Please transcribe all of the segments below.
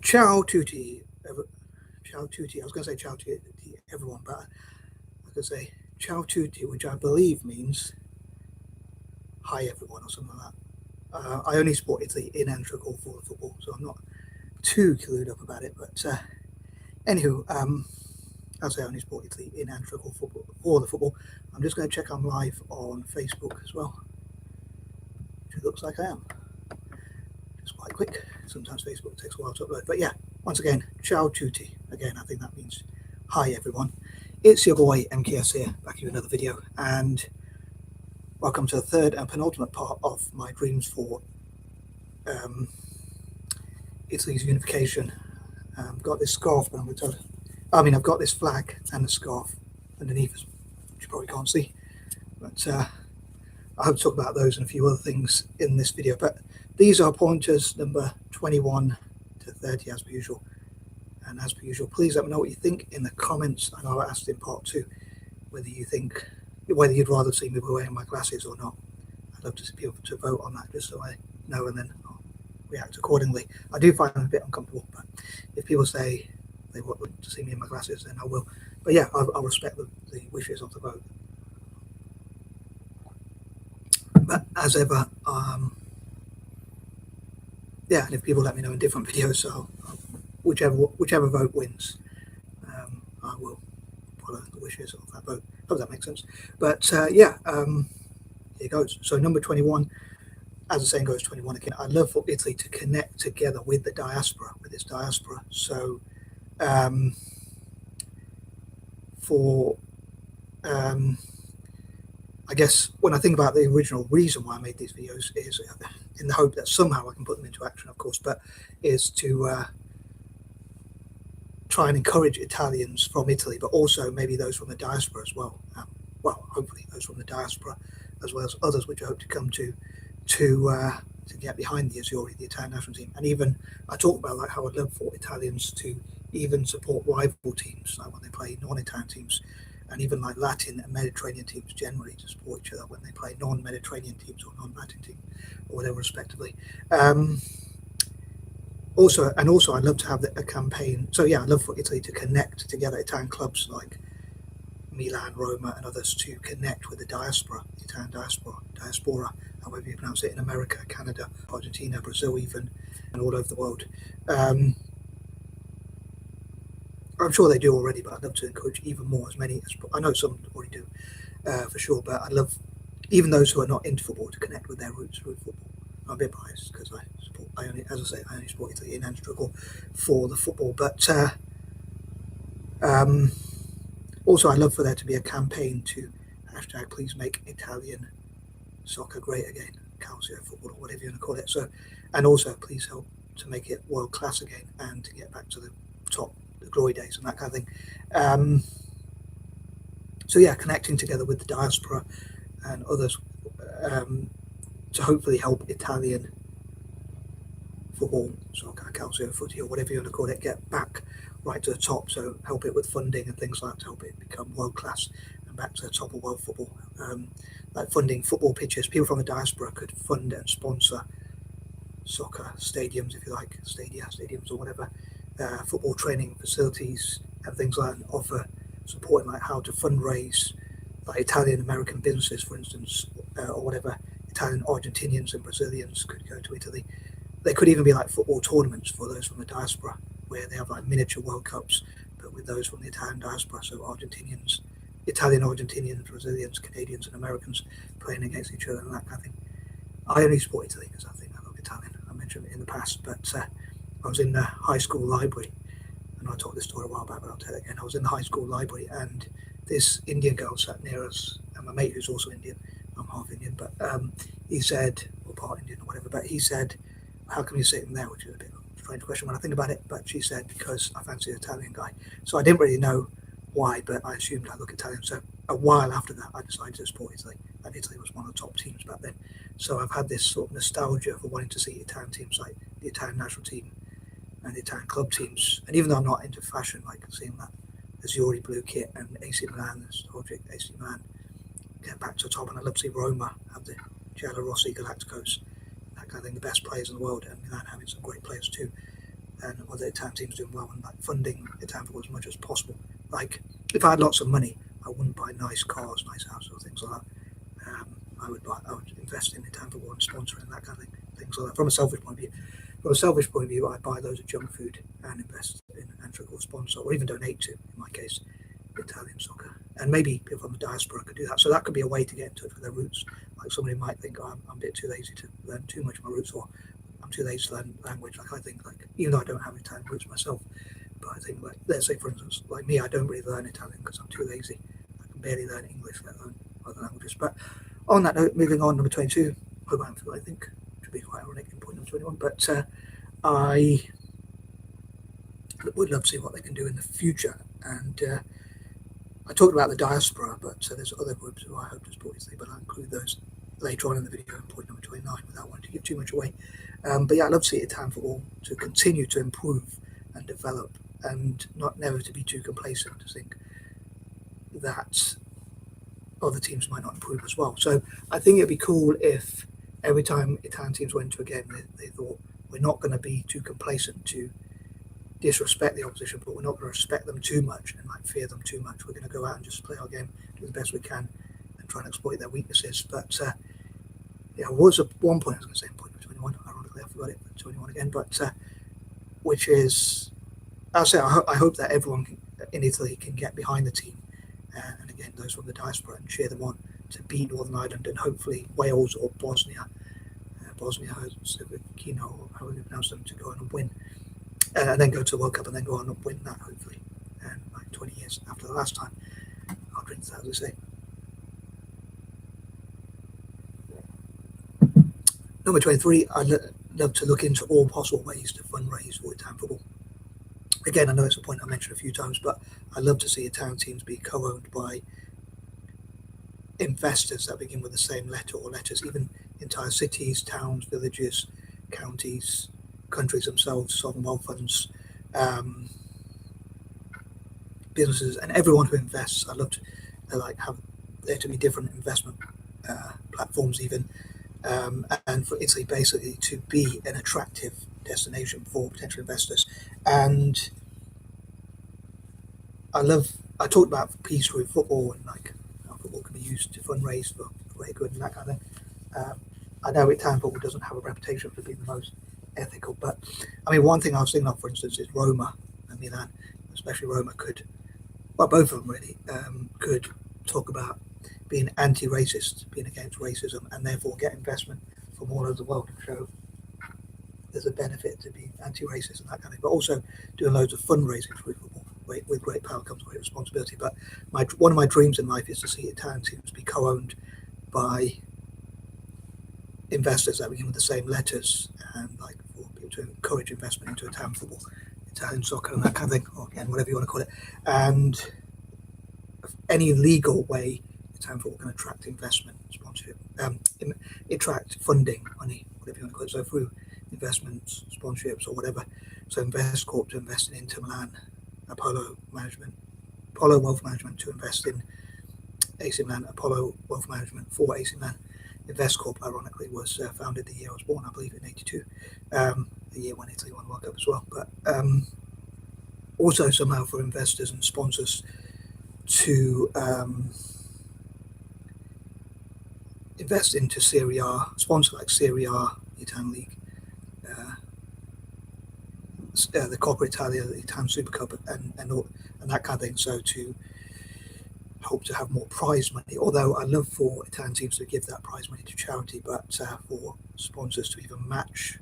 Ciao tutti, ciao tutti. I was going to say ciao to everyone, but I could say ciao tutti, which I believe means hi everyone or something like that. I only support Italy in and for the football, so I'm not too clued up about it. But anywho, I'll say I only support Italy in and for the football. I'm just going to check I'm live on Facebook as well, which it looks like I am. Just quite quick. Sometimes Facebook takes a while to upload, but yeah. Once again, ciao tutti. Again, I think that means hi everyone. It's your boy M.K.S here, back with another video, and welcome to the third and penultimate part of my dreams for Italy's unification. I've got this scarf, but I've got this flag and a scarf underneath us, which you probably can't see. But I hope to talk about those and a few other things in this video. But these are pointers number 21 to 30 as per usual. And as per usual, please let me know what you think in the comments. And I'll ask in part 2 whether you'd rather see me wearing my glasses or not. I'd love to see people to vote on that, just so I know, and then I'll react accordingly. I do find it a bit uncomfortable, but if people say they want to see me in my glasses, then I will. But yeah, I'll respect the wishes of the vote. But as ever, yeah, and if people let me know in different videos, so whichever vote wins, I will follow the wishes of that vote. Hope that makes sense. But yeah, here goes. So number 21, as the saying goes, 21 again. I'd love for Italy to connect together with the diaspora, with its diaspora. So I guess when I think about the original reason why I made these videos is in the hope that somehow I can put them into action, of course, but is to try and encourage Italians from Italy, but also maybe those from the diaspora as well. Well, hopefully those from the diaspora, as well as others which I hope to come to get behind the Azzurri, the Italian national team. And even I talk about like how I'd love for Italians to even support rival teams, like when they play non-Italian teams, and even like Latin and Mediterranean teams generally to support each other when they play non-Mediterranean teams or non-Latin teams or whatever, respectively. Also, I'd love to have a campaign. So yeah, I'd love for Italy to connect together Italian clubs like Milan, Roma, and others to connect with the diaspora, the Italian diaspora, however you pronounce it, in America, Canada, Argentina, Brazil, even, and all over the world. I'm sure they do already, but I'd love to encourage even more, as many as I know some already do, for sure. But I'd love even those who are not into football to connect with their roots with football. I'm a bit biased because I only support Italy in and struggle for the football. But also, I'd love for there to be a campaign to hashtag please make Italian soccer great again, Calcio football, or whatever you want to call it. So, and also please help to make it world class again and to get back to the top, the glory days and that kind of thing. So yeah, connecting together with the diaspora and others to hopefully help Italian football, soccer, calcio, footy, or whatever you want to call it, get back right to the top. So help it with funding and things like that to help it become world class and back to the top of world football. Like funding football pitches, people from the diaspora could fund and sponsor soccer stadiums, if you like, stadiums or whatever, football training facilities and things like that, and offer support in like how to fundraise like Italian American businesses, for instance, or whatever. Italian Argentinians and Brazilians could go to Italy. There could even be like football tournaments for those from the diaspora where they have like miniature World Cups, but with those from the Italian diaspora, so Italian Argentinians, Brazilians, Canadians and Americans playing against each other and that kind of thing. I only support Italy because I think I love Italian. I mentioned it in the past, but I was in the high school library, and I told this story a while back, but I'll tell it again. I was in the high school library, and this Indian girl sat near us, and my mate who's also Indian, I'm half Indian, but he said, or part Indian or whatever, but he said, how come you're sitting there, which is a bit of a strange question when I think about it, but she said, because I fancy an Italian guy. So I didn't really know why, but I assumed I look Italian. So a while after that, I decided to support Italy, and Italy was one of the top teams back then. So I've had this sort of nostalgia for wanting to see Italian teams like the Italian national team and the Italian club teams. And even though I'm not into fashion, like seeing that Azzurri blue kit and AC Milan, this nostalgic AC Milan, get back to the top. And I'd love to see Roma have the Giallorossi Galacticos, that kind of thing, the best players in the world, and Milan having some great players too. and whether Italian teams doing well and like funding Italian football as much as possible. Like if I had lots of money, I wouldn't buy nice cars, nice houses, or things like that. I would invest in Italian football and sponsoring that kind of things like that. From a selfish point of view, I'd buy loads of junk food and invest in and sponsor or even donate to, in my case, Italian soccer. And maybe people from the diaspora could do that. So that could be a way to get in touch with their roots. Like somebody might think, I'm a bit too lazy to learn too much of my roots, or I'm too lazy to learn language. Like I think, even though I don't have Italian roots myself, but I think, let's say for instance, like me, I don't really learn Italian because I'm too lazy. I can barely learn English, let alone other languages. But on that note, moving on, number 22, I think, should be quite ironic in point number 21. But I would love to see what they can do in the future. And I talked about the diaspora, but there's other groups who I hope to support, but I'll include those later on in the video in point number 29 without wanting to give too much away. But yeah, I'd love to see Italian football to continue to improve and develop, and never to be too complacent to think that other teams might not improve as well. So I think it'd be cool if every time Italian teams went to a game, they thought, we're not going to be too complacent to disrespect the opposition, but we're not going to respect them too much and fear them too much. We're going to go out and just play our game, do the best we can, and try and exploit their weaknesses. But yeah, was at one point I was going to say in point 21. Ironically, I forgot it. 21 again, but which is, I'll say, I hope that everyone in Italy can get behind the team, and again those from the diaspora, and cheer them on to beat Northern Ireland and hopefully Wales or Bosnia, Herzegovina, however you pronounce them, to go on and win. And then go to the World Cup and then go on and win that, hopefully. And 20 years after the last time. I'll drink that, as I say. Number 23, I'd love to look into all possible ways to fundraise for Italian football. Again, I know it's a point I mentioned a few times, but I'd love to see Italian teams be co-owned by investors that begin with the same letter or letters, even entire cities, towns, villages, counties, countries themselves, sovereign wealth funds, businesses, and everyone who invests. I'd love to have there to be different investment platforms, even, and for Italy basically to be an attractive destination for potential investors. And I talked about peace through football, and how football can be used to fundraise for great good and that kind of thing. I know Italian football doesn't have a reputation for being the most ethical, but I mean, one thing I was thinking of, for instance, is Roma and Milan, especially Roma both of them really, could talk about being anti-racist, being against racism, and therefore get investment from all over the world and show there's a benefit to being anti-racist and that kind of thing, but also doing loads of fundraising through football. With great power comes great responsibility. But one of my dreams in life is to see Italian teams be co-owned by investors that begin with the same letters, and for people to encourage investment into Italian football, Italian soccer, and that kind of thing, or again, whatever you want to call it. And any legal way Italian football can attract investment, sponsorship, attract funding, money, whatever you want to call it. So through investments, sponsorships, or whatever. So Invest Corp to invest in Inter Milan, Apollo Wealth Management to invest in AC Milan, Apollo Wealth Management for AC Milan. Invest Corp, ironically, was founded the year I was born, I believe, in '82, the year when Italy won the World Cup as well. But also somehow for investors and sponsors to invest into Serie A, sponsor like Serie A, the Italian League, the Coppa Italia, the Italian Super Cup, and that kind of thing. So to hope to have more prize money, although I love for Italian teams to give that prize money to charity, but for sponsors to even match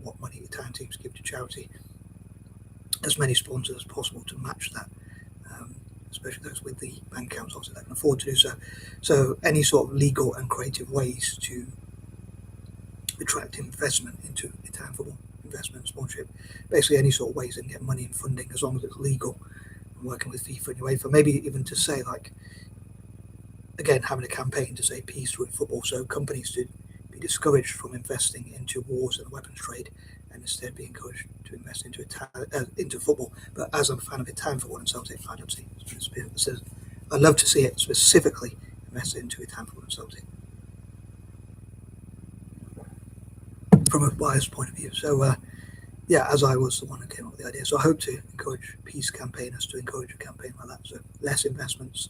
what money Italian teams give to charity, as many sponsors as possible to match that, especially those with the bank accounts obviously that can afford to do so. So any sort of legal and creative ways to attract investment into Italian football, investment, sponsorship, basically any sort of ways they can get money and funding as long as it's legal, and working with FIFA and UEFA, maybe even to say again, having a campaign to say peace through football, so companies to be discouraged from investing into wars and the weapons trade, and instead be encouraged to invest into football. But as I'm a fan of Italian football and Celtic, I'd love to see it specifically invested into Italian football and Celtic from a biased point of view. So yeah, as I was the one who came up with the idea. So I hope to encourage peace campaigners to encourage a campaign like that. So less investments,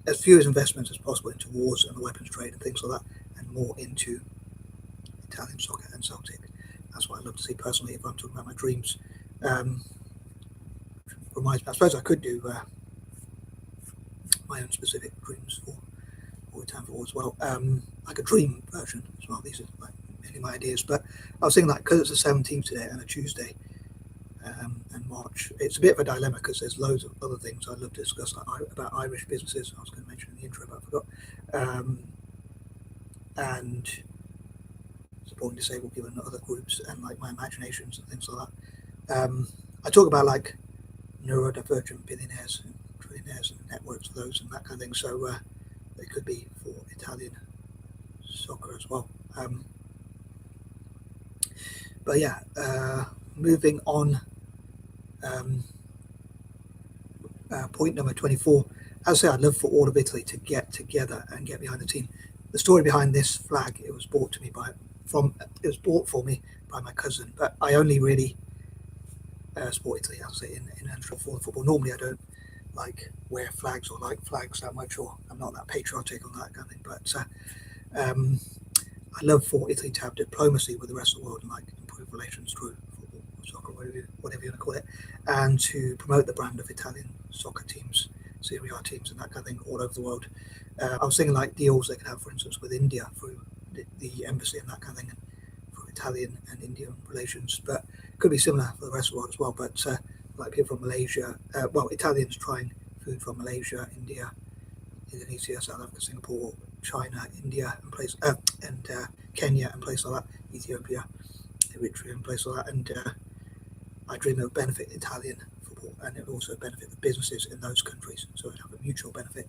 as few investments as possible into wars and the weapons trade and things like that, and more into Italian soccer and Celtic. That's what I'd love to see personally if I'm talking about my dreams. Reminds me, I suppose I could do my own specific dreams for Italian football as well, like a dream version as well. These are like mainly my ideas, but I was thinking like because it's the 17th today and a Tuesday, and March, it's a bit of a dilemma because there's loads of other things I'd love to discuss, like about Irish businesses. I was going to mention in the intro, but I forgot. And supporting disabled people and other groups, and like my imaginations and things like that. I talk about like neurodivergent billionaires and trillionaires and networks of those and that kind of thing. So they could be for Italian soccer as well. But yeah, moving on. Point number 24. As I say, I'd love for all of Italy to get together and get behind the team. The story behind this flag, it was bought for me by my cousin, but I only really support Italy, as I say, in for football. Normally I don't like wear flags or like flags that much, or I'm not that patriotic on that kind of thing, but I love for Italy to have diplomacy with the rest of the world and like improve relations through football or soccer, whatever you want to call it, and to promote the brand of Italian soccer teams, Serie A teams and that kind of thing all over the world. I was thinking like deals they could have, for instance, with India through the embassy and that kind of thing, and for Italian and Indian relations, but it could be similar for the rest of the world as well. But like people from Malaysia, Italians trying food from Malaysia, India, Indonesia, South Africa, Singapore, China, India, and Kenya, and places like that, Ethiopia, Eritrea, and places like that. And I dream it would benefit Italian football, and it would also benefit the businesses in those countries. So it'd have a mutual benefit.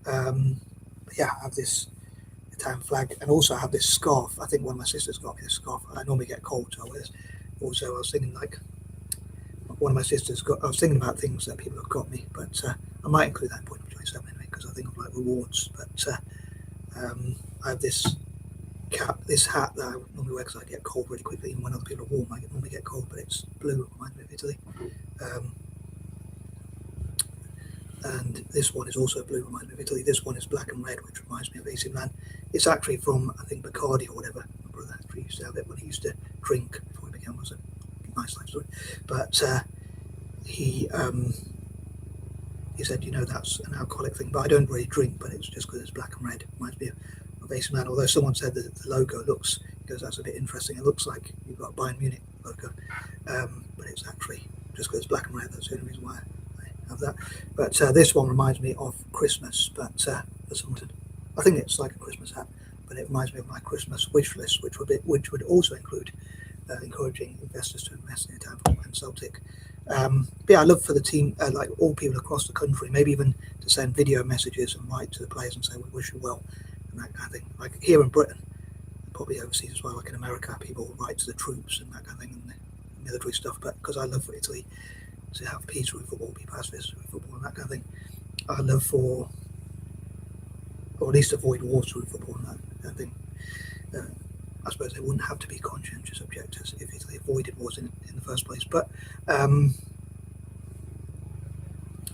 But yeah, I have this Italian flag, and also I have this scarf. I think one of my sisters got me this scarf. I normally get cold, so I wear this. Also, I was thinking like one of my sisters got. I was thinking about things that people have got me, but I might include that in point number 27 anyway, because I think of like rewards. But I have this cap, this hat that I normally wear because I get cold really quickly, and when other people are warm, I normally get cold. But it's blue, reminds me of Italy. And this one is also blue, reminds me of Italy. This one is black and red, which reminds me of AC Milan. It's actually from, I think, Bacardi or whatever. My brother actually used to have it when he used to drink before he became, was a nice life story. But he said, that's an alcoholic thing, but I don't really drink, but it's just because it's black and red. It reminds me of AC Milan. Although someone said that the logo looks, because that's a bit interesting, it looks like you've got a Bayern Munich logo, but it's actually just because it's black and red. That's the only reason why of that. But this one reminds me of Christmas, but for some reason I think it's like a Christmas hat, but it reminds me of my Christmas wish list, which would also include encouraging investors to invest in Italian and Celtic. But yeah, I love for the team, like all people across the country, maybe even to send video messages and write to the players and say we wish you well and that kind of thing. Like here in Britain, probably overseas as well, like in America, people write to the troops and that kind of thing, and the military stuff. But because I love for Italy to have peace through football, be pacifist through football and that kind of thing, I love for, or at least avoid wars through football and that kind of thing. I suppose they wouldn't have to be conscientious objectors if Italy avoided wars in the first place. But I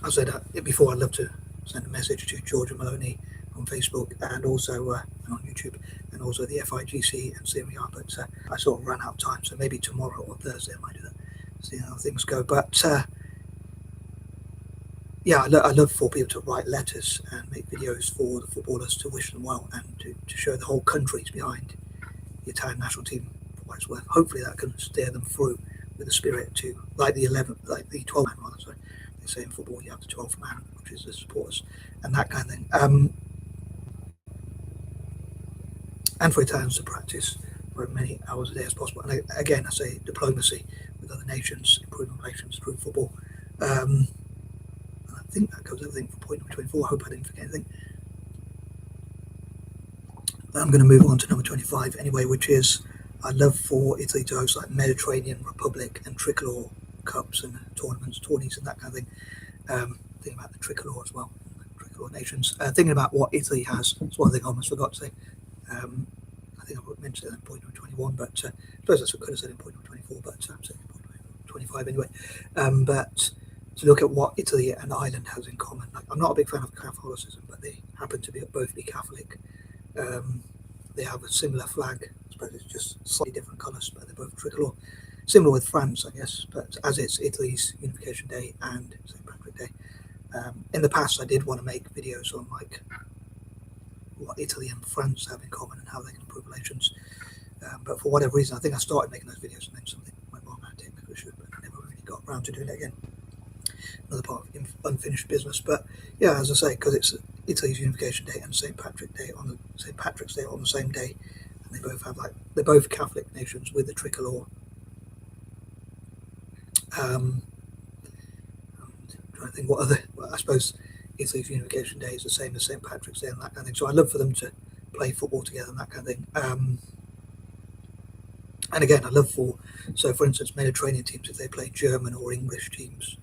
said before, I'd love to send a message to Georgia Maloney on Facebook and also and on YouTube, and also the FIGC and Serie A. But I sort of ran out of time, so maybe tomorrow or Thursday I might do that. See how things go. But yeah, I love for people to write letters and make videos for the footballers to wish them well and to show the whole country's behind the Italian national team for what it's worth. Hopefully that can steer them through with the spirit to, like the 12th man rather, sorry. They say in football you have the 12th man, which is the supporters and that kind of thing. And for Italians to practice for as many hours a day as possible. And again, I say diplomacy with other nations, improving relations through football. I think that covers everything for point number 24. I hope I didn't forget anything. I'm going to move on to number 25 anyway, which is I'd love for Italy to host like Mediterranean Republic and Tricolor Cups and tourneys and that kind of thing. Thinking about the Tricolor as well, Tricolor nations. Thinking about what Italy has. It's one thing I almost forgot to say. I think I mentioned it in point number 21, but I suppose that's what I could have said in point number 24, but I'm saying in point 25 anyway. But to look at what Italy and Ireland has in common, like, I'm not a big fan of Catholicism, but they happen to both be Catholic. They have a similar flag. I suppose it's just slightly different colours, but they're both tricolor. Similar with France, I guess, but as it's Italy's Unification Day and St. Patrick's Day. In the past, I did want to make videos on like what Italy and France have in common and how they can improve relations. But for whatever reason, I think I started making those videos and then something went wrong. I had technical issue, but I never really got around to doing it again. Another part of unfinished business. But yeah, as I say, because it's Italy's Unification Day and St. Patrick's Day on the same day, and they both have they're both Catholic nations with the tricolor. I'm trying to think what other. Well, I suppose Italy's Unification Day is the same as St. Patrick's Day and that kind of thing. So I'd love for them to play football together and that kind of thing. And again, I love for instance, Mediterranean teams, if they play German or English teams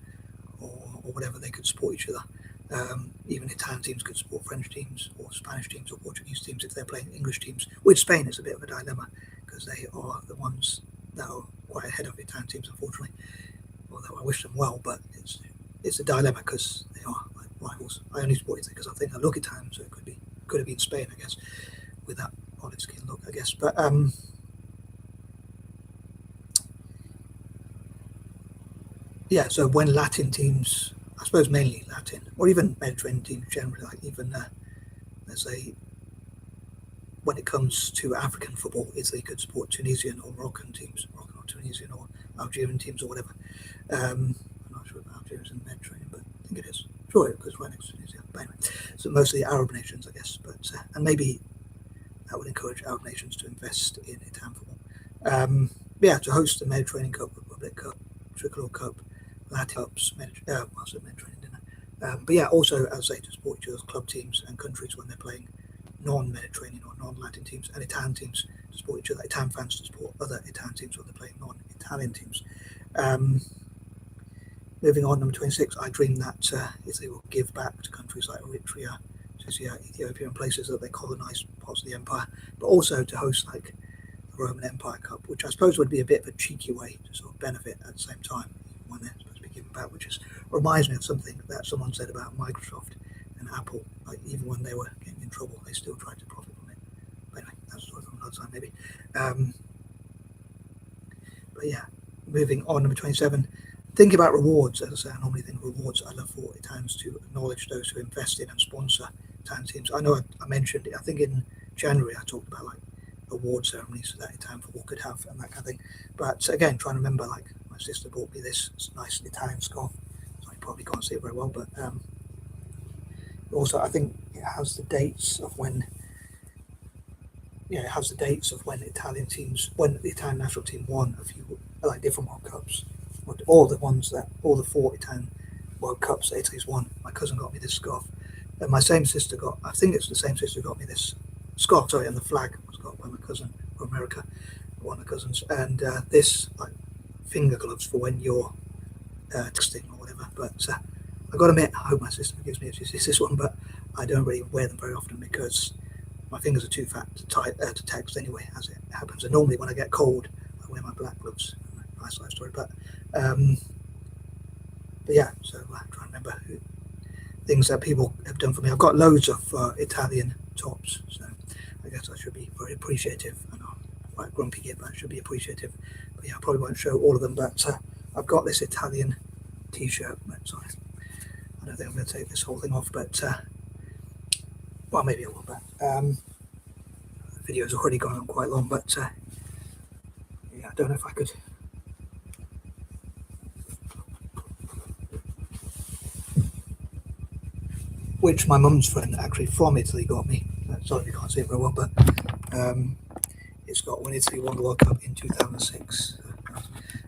or whatever, they could support each other. Even Italian teams could support French teams or Spanish teams or Portuguese teams if they're playing English teams. With Spain, it's a bit of a dilemma because they are the ones that are quite ahead of Italian teams, unfortunately. Although I wish them well, but it's a dilemma because they are like rivals. I only support Italy because I think I look Italian, so it could have been Spain, I guess, with that olive skin look, I guess. But yeah, so when Latin teams, I suppose mainly Latin, or even Mediterranean teams generally, like even, let's say, when it comes to African football, Italy could support Tunisian or Moroccan teams, Moroccan or Tunisian or Algerian teams or whatever. I'm not sure if Algeria's in the Mediterranean, but I think it is. Sure, because right next to Tunisia. But anyway, so mostly Arab nations, I guess. But and maybe that would encourage Arab nations to invest in Italian football. Yeah, to host the Mediterranean Cup, Republic Cup, Tricolor Cup, Latin Cups, Mediterranean dinner. But yeah, also, as I say, to support each other's club teams and countries when they're playing non-Mediterranean or non-Latin teams, and Italian teams to support each other, Italian fans to support other Italian teams when they're playing non-Italian teams. Moving on, number 26, I dream that Italy will give back to countries like Eritrea, Tunisia, Ethiopia, and places that they colonized parts of the empire, but also to host like the Roman Empire Cup, which I suppose would be a bit of a cheeky way to sort of benefit at the same time when they're supposed to be giving back, which reminds me of something that someone said about Microsoft and Apple. Like, even when they were getting in trouble, they still tried to profit from it. But anyway, that's a story for another time, maybe. But yeah, moving on, number 27. Think about rewards. As I say, I normally think rewards. I love for Italians to acknowledge those who invest in and sponsor Italian teams. I know I mentioned it. I think in January I talked about like award ceremonies that Italian football could have and that kind of thing. But again, trying to remember, like, my sister bought me this nice Italian scarf. So you probably can't see it very well, but also I think it has the dates of when. Yeah, it has the dates of when when the Italian national team won a few like different World Cups, all the 4 Italian World Cups that Italy's won. My cousin got me this scarf, and I think it's the same sister got me this scarf. Sorry, and the flag was got by my cousin from America, one of the cousins, and this like finger gloves for when you're texting or whatever. But I got to admit, I hope my sister forgives me if she sees this one, but I don't really wear them very often because my fingers are too fat to text anyway, as it happens. And normally when I get cold, I wear my black gloves. Nice life story, but yeah. So I try and remember things that people have done for me. I've got loads of Italian tops, so I guess I should be very appreciative. And I'm quite grumpy here, but I should be appreciative. But yeah, I probably won't show all of them. But I've got this Italian T-shirt. Sorry, I don't think I'm going to take this whole thing off, but. Well, maybe I will, but the video's already gone on quite long, but yeah, I don't know if I could. Which my mum's friend actually from Italy got me. Sorry if you can't see it very well, but it's got when Italy won the World Cup in 2006.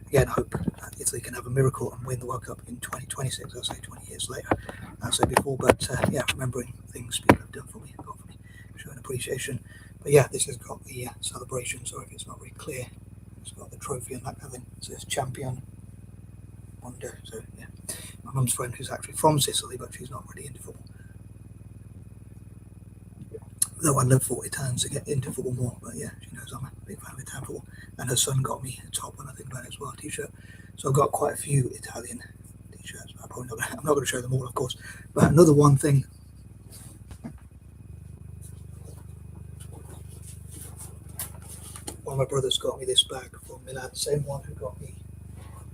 Again, I hope that Italy can have a miracle and win the World Cup in 2026, I'll say 20 years later, as I said before, but yeah, remembering things people have done for me, got for me, showing appreciation. But yeah, this has got the celebration, so if it's not very clear, it's got the trophy and that kind of thing. It says champion wonder. So yeah, my mum's friend who's actually from Sicily, but she's not really into football. Though I'd love for Italians to get into football more, but yeah, she knows I'm a big fan of Italian football. And her son got me a top when I think about it as well, a T-shirt. So I've got quite a few Italian t-shirts. I'm not going to show them all, of course. But another one thing. One of my brothers got me this bag from Milan, the same one who got me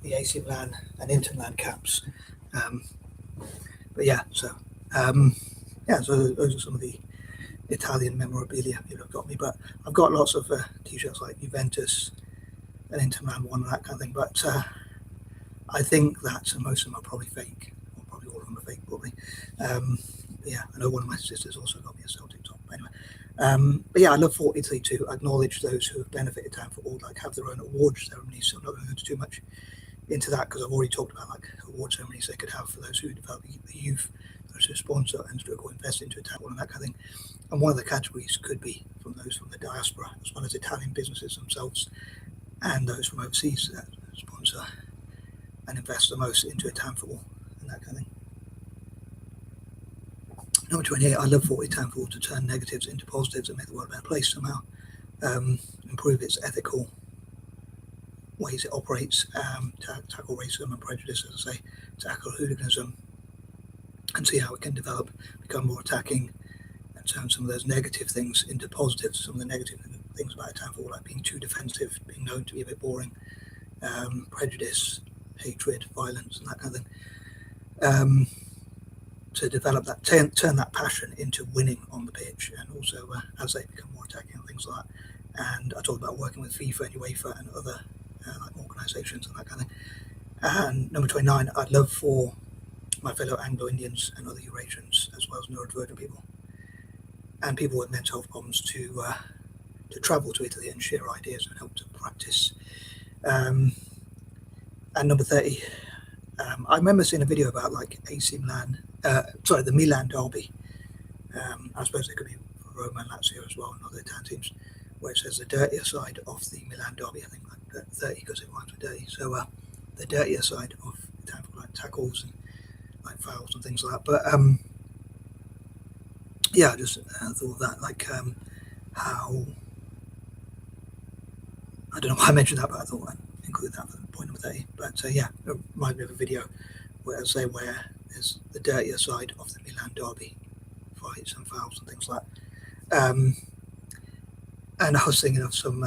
the AC Milan and Inter Milan caps. But yeah, so those are some of the Italian memorabilia people have got me. But I've got lots of t-shirts like Juventus and Inter Milan one and that kind of thing. But I think that most of them are probably fake, or probably all of them are fake, probably. Yeah, I know one of my sisters also got me a Celtic top. Anyway, but yeah, I love FOOTY to acknowledge those who have benefited down for all, like have their own award ceremonies. So I'm not going to go into too much into that because I've already talked about like award ceremonies they could have for those who develop the youth, those who sponsor and struggle invest into a tackle and that kind of thing. And one of the categories could be from those from the diaspora, as well as Italian businesses themselves, and those from overseas that sponsor and invest the most into Italian football and that kind of thing. Number 28, I love FOOTY football to turn negatives into positives and make the world a better place somehow. Improve its ethical ways it operates, tackle racism and prejudice, as I say, tackle hooliganism, and see how it can develop, become more attacking, and turn some of those negative things into positives. Some of the negative things about Italian football, like being too defensive, being known to be a bit boring, prejudice, hatred, violence, and that kind of thing. To develop that, turn that passion into winning on the pitch, and also as they become more attacking and things like that. And I talked about working with FIFA and UEFA and other like organisations and that kind of thing. And number 29, I'd love for my fellow Anglo-Indians and other Eurasians, as well as neurodivergent people and people with mental health problems, to travel to Italy and share ideas and help to practice. And number 30, I remember seeing a video about like AC Milan, the Milan derby. I suppose it could be Roma and Lazio as well, and other Italian teams, where it says the dirtier side of the Milan derby. I think like 30 because it rhymes with dirty. So the dirtier side of Italian, like tackles and like fouls and things like that. But yeah, I just thought that like how, I don't know why I mentioned that, but I thought I'd include that for point number 30. But yeah, it reminds me of a video where there's the dirtier side of the Milan derby, fights and fouls and things like that. And I was thinking of some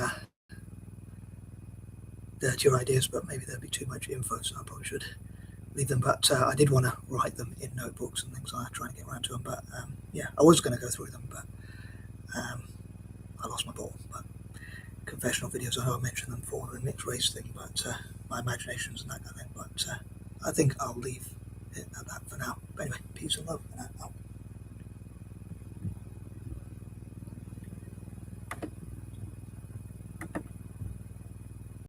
dirtier ideas, but maybe there'd be too much info, so I probably should leave them. But I did want to write them in notebooks and things like that, trying to get around to them. But yeah, I was going to go through them, but I lost my ball. But confessional videos, I know I mentioned them for the mixed race thing, but my imaginations and that kind of thing. But I think I'll leave it at that for now. But anyway, peace and love, and out.